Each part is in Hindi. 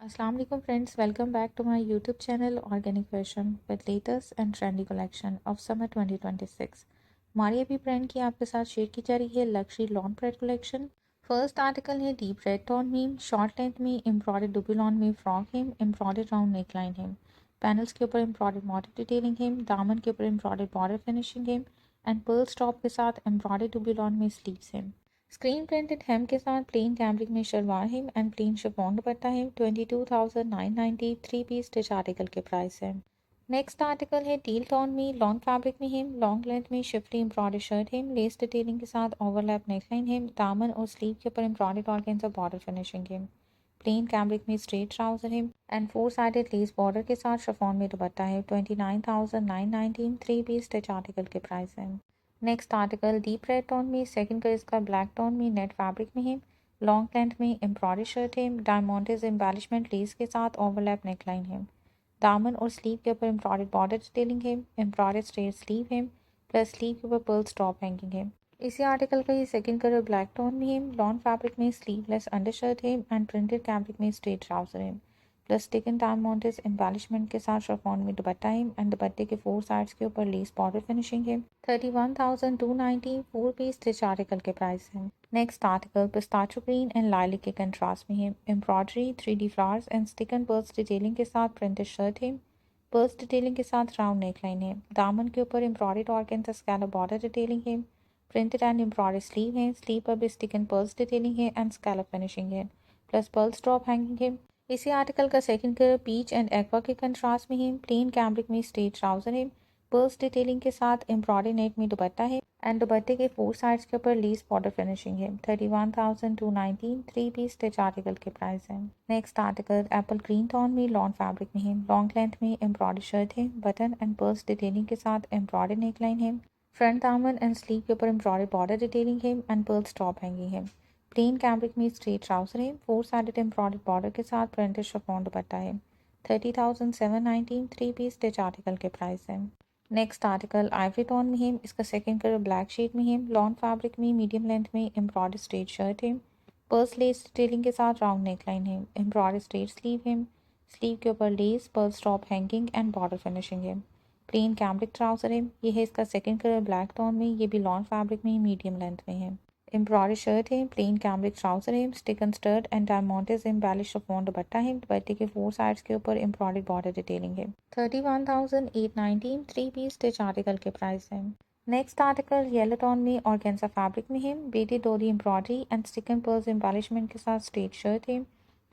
Assalamu alaikum friends, welcome back to my YouTube channel Organic Fashion with latest and trendy collection of summer 2026. हमारी अभी ब्रांड की आपके साथ शेयर की जा रही है luxury lawn pret collection. First article है डीप रेड टोन में शॉर्ट लेंथ में एम्ब्रॉयडर्ड डुबी लॉन में फ्रॉक हेम एम्ब्रॉयडर्ड राउंड नेकलाइन हेम, पैनल्स के ऊपर एम्ब्रॉयडर्ड मॉडल डिटेलिंग हेम, दामन के ऊपर एम्ब्रॉयडर्ड बॉर्डर फिनिशिंग हेम एंड पर्ल स्टॉप के साथ एम्ब्रॉयडर्ड डुबी लॉन में स्लीव्स हेम। स्क्रीन प्रिंटेड हेम के साथ प्लेन कैमरिक में शलवार हेम एंड प्लेन शिफॉन दुपट्टा हेम 22,990 थ्री पीस स्टिच आर्टिकल के प्राइस है। नेक्स्ट आर्टिकल है टील टोन में लॉन्ग फैब्रिक में हेम लॉन्ग लेंथ में शिफ्टी एम्ब्रॉयडर्ड शर्ट हेम लेस डिटेलिंग के साथ ओवरलैप नेकलाइन हेम, दामन और स्लीव के ऊपर embroidered organza border finishing hem, plain cambric में straight trouser hem and four sided lace border के साथ शिफॉन में दुपट्टा है 29,919 थ्री पीस स्टिच आर्टिकल के प्राइस है। Next article deep red tone में सेकंड कलर इसका ब्लैक टोन में नेट फैब्रिक में है लॉन्ग लेंथ में एम्ब्रॉयडरी शर्ट है डायमंड्स एम्बेलिशमेंट लेस के साथ ओवरलैप नेकलाइन है, दामन और स्लीव के ऊपर एम्ब्रॉयडर्ड बॉर्डर डिटेलिंग है, एम्ब्रॉयडर्ड स्ट्रेट स्लीव है प्लस स्लीव के ऊपर पर्ल स्टॉप हैंगिंग है। इसी आर्टिकल का ये सेकंड कलर ब्लैक टोन में है लॉन फैब्रिक में स्लीवलेस अंडर शर्ट है एंड प्रिंटेड फैब्रिक में स्ट्रेट ट्राउजर है plus tick and diamonds embellishment के साथ शिफॉन में दुपट्टा है एंड दुपट्टे के फोर साइड्स के ऊपर लेस बॉर्डर फिनिशिंग है 31,290 फोर पीस स्टिच आर्टिकल के प्राइस है। Next article pistachio green and lilac के कंट्रास्ट में है embroidery 3D flowers and stick and pearls detailing के साथ प्रिंटेड शर्ट है, पर्ल्स डिटेलिंग के साथ राउंड नेकलाइन है, दामन के ऊपर embroidered organza scallop border detailing है, प्रिंटेड एंड एम्ब्रॉयडर्ड स्लीव है, स्लीव पर भी स्टिक एंड पर्ल्स डिटेलिंग है एंड स्कैलप फिनिशिंग है प्लस पर्ल्स ड्रॉप हैंगिंग है। इसी आर्टिकल का second colour peach and aqua के कंट्रास्ट में है प्लेन कैमरिक में स्ट्रेट ट्राउजर है, पर्ल्स डिटेलिंग के साथ एम्ब्रॉयडर्ड नेट में दुपट्टा है एंड दुपट्टे के फोर साइड्स के ऊपर लेस बॉर्डर फिनिशिंग है 31,219 थ्री पीस स्टिच आर्टिकल के प्राइस है। Next article Apple green tone में लॉन फैब्रिक में है लॉन्ग लेंथ में एम्ब्रॉयडर्ड शर्ट है, बटन एंड पर्ल्स डिटेलिंग के साथ एम्ब्रॉयडर्ड नेकलाइन है, फ्रंट दामन एंड स्लीव के ऊपर एम्ब्रॉयडर्ड बॉर्डर डिटेलिंग है एंड पर्ल्स टॉप हैंगिंग है, प्लेन कैमरिक में स्ट्रेट ट्राउजर है, फोर साइडेड एम्ब्रॉयडर्ड बॉर्डर के साथ प्रिंटेड शिफॉन दुपट्टा है 30,719 थ्री पीस स्टिच आर्टिकल के प्राइस है। नेक्स्ट आर्टिकल आइवरी टोन में है इसका सेकंड कलर ब्लैक शेड में है लॉन फैब्रिक में मीडियम लेंथ में एम्ब्रॉयडर्ड स्ट्रेट शर्ट है, पर्स लेस डिटेलिंग के साथ राउंड नेकलाइन है, एम्ब्रॉयडर्ड स्ट्रेट स्लीव है, स्लीव के ऊपर less purse top hanging and border finishing है, प्लेन कैमरिक ट्राउजर है, ये है इसका सेकंड कलर ब्लैक टोन में, ये भी लॉन फैब्रिक में मीडियम लेंथ में है, एम्ब्रॉयडरी शर्ट है, प्लेन कैमरिक ट्राउजर है, stick and stud and diamonds embellish chiffon dupatta है, दुपट्टे के फोर साइड्स के ऊपर एम्ब्रॉयडर्ड बॉर्डर डिटेलिंग है 31,819 थ्री पीस स्टिच आर्टिकल के प्राइस है। नेक्स्ट आर्टिकल येलो टोन में ऑर्गेन्जा फैब्रिक में है बेटी डोरी embroidery and stick and pearls embellishment के साथ स्ट्रेट शर्ट है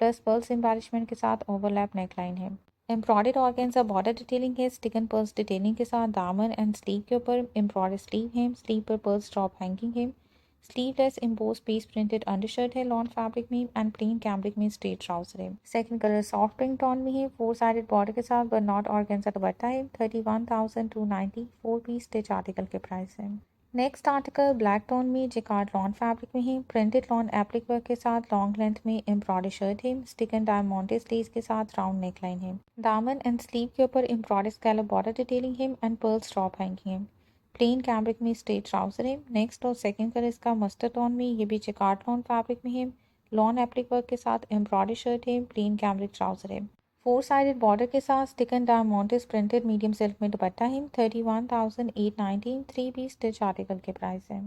प्लस पर्ल्स एम्बेलिशमेंट के साथ ओवरलैप नेकलाइन है, एम्ब्रॉयडर्ड ऑर्गेन्जा बॉर्डर डिटेलिंग है, स्टिक एंड पर्ल्स डिटेलिंग के साथ दामन एंड स्लीव के ऊपर एम्ब्रॉयडर्ड स्लीव है, स्लीव पर पर्ल्स टॉप हैंगिंग है, sleeveless impose piece printed undershirt है लॉन फैब्रिक में एंड प्लेन कैमरिक में स्ट्रेट ट्राउजर है। Second colour soft pink tone में है फोर साइडेड बॉर्डर के साथ बट नॉट ऑर्गेन्जा दुपट्टा है 31,290 फोर पीस स्टिच आर्टिकल के प्राइस है। नेक्स्ट आर्टिकल ब्लैक टोन में जिकार्ड लॉन फैब्रिक में है प्रिंटेड लॉन एप्लिक वर्क के साथ लॉन्ग लेंथ में एम्ब्रॉयडर्ड शर्ट है, स्टिक एंड डायमंड लेस के साथ राउंड नेकलाइन है, दामन एंड स्लीव के ऊपर एम्ब्रॉयडर्ड स्कैलप बॉर्डर डिटेलिंग है एंड पर्ल स्टॉप हैंगिंग है, प्लेन कैमरिक में स्ट्रेट ट्राउजर है। नेक्स्ट और सेकंड कलर इसका मस्टर्ड टोन में, ये भी जिकार्ड लॉन फैब्रिक में है लॉन एप्लिक वर्क के साथ एम्ब्रॉयडरी शर्ट है, प्लेन कैमरिक ट्राउजर है, फोर साइडेड बॉर्डर के साथ stick and diamonds printed medium silk में दुपट्टा है 31,819 थ्री पीस स्टिच आर्टिकल के प्राइस है।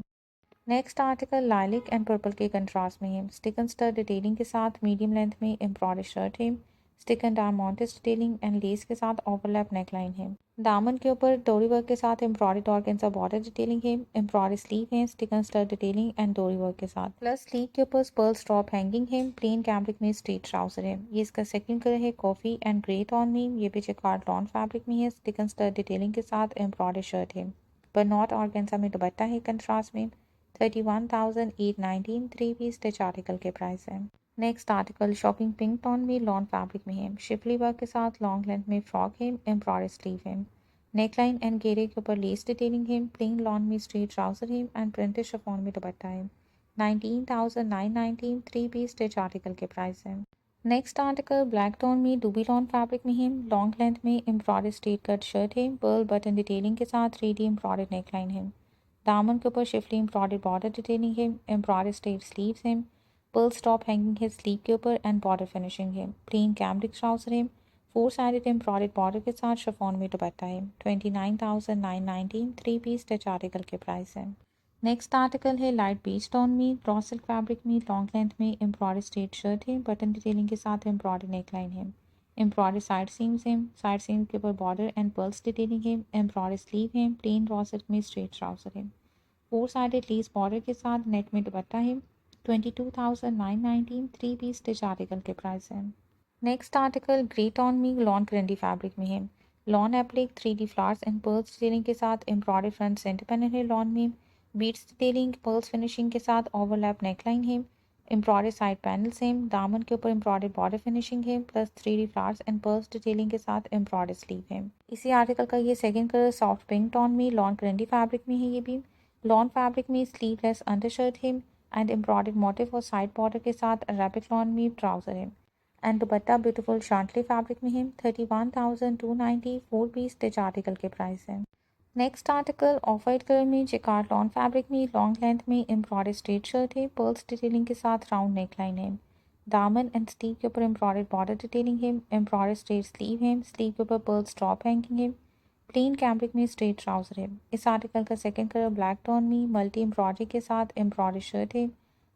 Next article lilac and purple के कंट्रास्ट में है स्टिक एंड स्टर डिटेलिंग के साथ मीडियम लेंथ में एम्ब्रॉयडरी शर्ट है, stick and diamonds detailing and less के साथ ओवरलैप नेकलाइन है, दामन के ऊपर डोरी वर्क के साथ एम्ब्रॉयडर्ड ऑर्गेन्जा बॉर्डर डिटेलिंग है, एम्ब्रॉयडरी स्लीव है, stick and star detailing and डोरी वर्क के साथ प्लस स्लीव के ऊपर पर्ल स्टॉप हैंगिंग है, प्लेन कैमरिक में स्ट्रेट ट्राउजर है, ये इसका सेकंड कलर है कॉफी एंड ग्रे टोन में, ये भी जिकार्ड लॉन फैब्रिक में है स्टिक एंड स्टर डिटेलिंग के साथ एम्ब्रॉयडरी शर्ट है पर नॉट ऑर्गेन्जा में दुपट्टा है कंट्रास्ट में 31,819 थ्री पीस स्टिच आर्टिकल के प्राइस है। Next article shocking pink tone में लॉन फैब्रिक में है शिफली वर्क के साथ लॉन्ग लेंथ में फ्रॉक है, एम्ब्रॉयडरी स्लीव है, नेकलाइन एंड घेरे के ऊपर लेस डिटेलिंग है, प्लेन लॉन में स्ट्रेट ट्राउजर है एंड प्रिंटेड शिफॉन में दुपट्टा है 19,919 थ्री पीस स्टिच आर्टिकल के प्राइस है। नेक्स्ट आर्टिकल ब्लैक टोन में डूबी लॉन फैब्रिक में है लॉन्ग लेंथ में एम्ब्रॉयडर्ड स्ट्रेट कट शर्ट है, पर्ल बटन डिटेलिंग के साथ 3D एम्ब्रॉयडर्ड नेकलाइन है, दामन के ऊपर शिफली एम्ब्रॉयडर्ड बॉर्डर डिटेलिंग है, एम्ब्रॉयडर्ड स्ट्रेट स्लीव्स हैं, पर्ल्स टॉप हैंगिंग है स्लीव के ऊपर एंड बॉर्डर फिनिशिंग है। प्लेन कैमरिक ट्राउजर है, 4 साइडेड एम्ब्रॉयडर्ड बॉर्डर के साथ शिफॉन में दुपट्टा है। 29,919 3 पीस स्टिच आर्टिकल के प्राइस है। नेक्स्ट आर्टिकल है लाइट बीच टोन में रॉ सिल्क फैब्रिक में लॉन्ग लेंथ में एम्ब्रॉयडर्ड स्ट्रेट शर्ट है, बटन डिटेलिंग के साथ एम्ब्रॉयडर्ड नेकलाइन है। एम्ब्रॉयडर्ड साइड सीम्स है, साइड सीम के ऊपर बॉर्डर एंड पर्ल्स डिटेलिंग है। एम्ब्रॉयडर्ड स्लीव है, प्लेन रॉ सिल्क में स्ट्रेट ट्राउजर है। 4 साइडेड लेस बॉर्डर के साथ नेट में दुपट्टा है। 22,919 3 पीस स्टिच आर्टिकल के प्राइस है। नेक्स्ट आर्टिकल ग्रे टोन में लॉन प्रिंटी फैब्रिक में है। Lawn applique 3D flowers and pearls detailing के साथ एम्ब्रॉयडर्ड फ्रंट सेंटर पैनल है। लॉन में बीड्स डिटेलिंग पर्ल्स फिनिशिंग के साथ ओवरलैप नेकलाइन है। एम्ब्रॉयडर्ड साइड पैनल सेम, दामन के ऊपर एम्ब्रॉयडर्ड बॉर्डर फिनिशिंग है plus 3D flowers and pearls detailing के साथ एम्ब्रॉयडर्ड स्लीव है। इसी आर्टिकल का ये second colour soft pink tone में लॉन प्रिंटी फैब्रिक में है। ये भी लॉन फैब्रिक में स्लीवलेस अंडरशर्ट है एंड एम्ब्रॉयडर्ड मोटिव और साइड बॉर्डर के साथ अरेबिक लॉन में ट्राउजर है एंड दुपट्टा ब्यूटीफुल शांतली फैब्रिक में है। 31,290 4 पीस स्टिच आर्टिकल के प्राइस है। Next article of white colour में जिकार्ड लॉन फैब्रिक में लॉन्ग लेंथ में एम्ब्रॉयडर्ड स्ट्रेट शर्ट है, पर्ल्स डिटेलिंग के साथ राउंड नेकलाइन है। दामन एंड स्लीव के ऊपर एम्ब्रॉयडर्ड बॉर्डर डिटेलिंग है। एम्ब्रॉयडर्ड स्ट्रेट स्लीव है, स्लीव के ऊपर पर्ल्स टॉप हैंगिंग है। प्लेन कैम्ब्रिक में स्ट्रेट ट्राउजर है। इस आर्टिकल का सेकंड कलर ब्लैक टोन में मल्टी एम्ब्रॉयडरी के साथ एम्ब्रॉयडर्ड शर्ट है,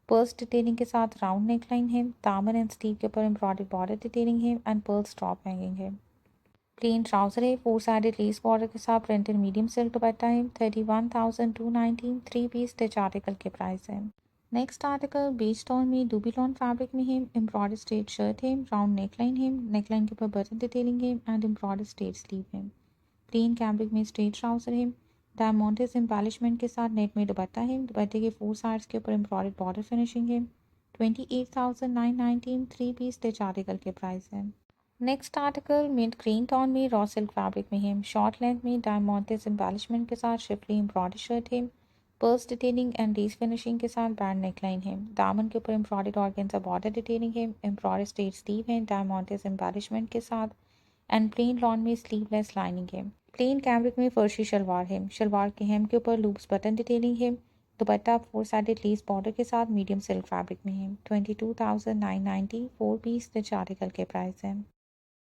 पर्ल्स डिटेलिंग के साथ राउंड नेकलाइन है। दामन एंड स्लीव के ऊपर एम्ब्रॉयडर्ड बॉर्डर डिटेलिंग है एंड पर्ल्स टॉप हैंगिंग है। प्लेन ट्राउजर है, 4 साइडेड लेस बॉर्डर के साथ प्रिंटेड मीडियम सिल्क दुपट्टा है। 31,219 3 पीस स्टिच आर्टिकल के प्राइस है। नेक्स्ट आर्टिकल बेज टोन में डूबी लॉन फैब्रिक में है। एम्ब्रॉयडर्ड स्ट्रेट शर्ट है, राउंड नेकलाइन है, नेकलाइन के ऊपर बटन डिटेलिंग है एंड एम्ब्रॉयडर्ड स्ट्रेट स्लीव है। प्लेन कैम्ब्रिक में स्ट्रेट ट्राउजर है, डायमंड्स एम्बेलिशमेंट के साथ नेट में दुपट्टा है। दुपट्टे के 4 साइड्स के ऊपर एम्ब्रॉयडर्ड बॉर्डर फिनिशिंग है। 28,919 3 पीस स्टिच आर्टिकल के प्राइस है। Next article mint green tone में रॉ सिल्क फैब्रिक में है। शॉर्ट लेंथ में डायमंड्स एम्बेलिशमेंट के साथ शिफली एम्ब्रॉयडर्ड शर्ट है, pearls detailing and lace finishing के साथ बैंड नेकलाइन है। दामन के ऊपर एम्ब्रॉयडर्ड ऑर्गेन्जा बॉर्डर डिटेलिंग है। एम्ब्रॉयडर्ड स्ट्रेट स्लीव है डायमंड्स एम्बेलिशमेंट के साथ एंड प्लेन लॉन में स्लीवलेस लाइनिंग है। प्लेन कैम्ब्रिक में फर्शी शलवार है। शलवार के हेम के ऊपर लूप्स बटन डिटेलिंग है। दुपट्टा 4 साइडेड लेस बॉर्डर के साथ मीडियम सिल्क फैब्रिक में है। 22,990 4 पीस स्टिच आर्टिकल के प्राइस है।